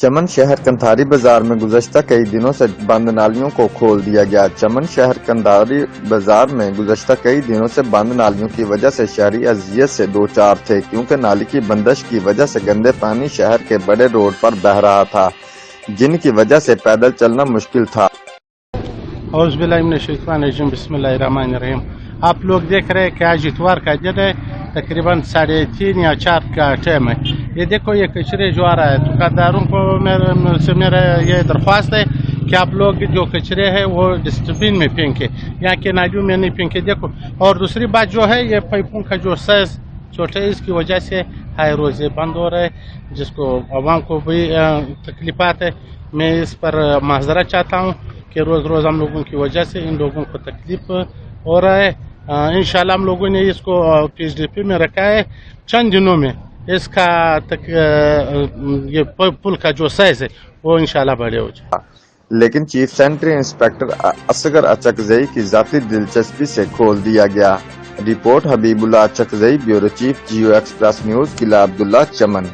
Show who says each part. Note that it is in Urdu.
Speaker 1: چمن شہر کندھاری بازار میں گزشتہ کئی دنوں سے بند نالیوں کو کھول دیا گیا۔ چمن شہر کندھاری بازار میں گزشتہ کئی دنوں سے بند نالیوں کی وجہ سے شہری اذیت سے دوچار تھے، کیونکہ نالی کی بندش کی وجہ سے گندے پانی شہر کے بڑے روڈ پر بہہ رہا تھا، جن کی وجہ سے پیدل چلنا مشکل تھا۔
Speaker 2: اعوذ باللہ من الشیطان الرجیم، بسم اللہ الرحمن الرحیم۔ آپ لوگ دیکھ رہے ہیں کہ آج اتوار کا دن ہے، تقریباً 3:30 یا 4 کا ٹائم ہے۔ یہ دیکھو یہ کچرے جو آ رہا ہے، دکانداروں کو میرا یہ درخواست ہے کہ آپ لوگ جو کچرے ہیں وہ ڈسٹ بین میں پھینکیں، یہاں کے نالیوں میں نہیں پھینکیں۔ دیکھو، اور دوسری بات جو ہے، یہ پائپوں کا جو سائز چھوٹا ہے، اس کی وجہ سے ہائی روزے بند ہو رہے ہیں، جس کو عوام کو بھی تکلیفات ہے۔ میں اس پر معذرت چاہتا ہوں کہ روز روز ہم لوگوں کی وجہ سے ان لوگوں کو تکلیف ہو رہا ہے۔ انشاءاللہ ہم لوگوں نے اس کو پی ایچ ڈی پی میں رکھا ہے، چند دنوں میں اس کا یہ پل کا جو سائز ہے وہ انشاءاللہ بڑے ہو جائے۔
Speaker 1: لیکن chief sanitary inspector Asghar Achakzai کی ذاتی دلچسپی سے کھول دیا گیا۔ Report Habib Ullah Achakzai, bureau chief, Geo Express News, Qila Abdullah, چمن۔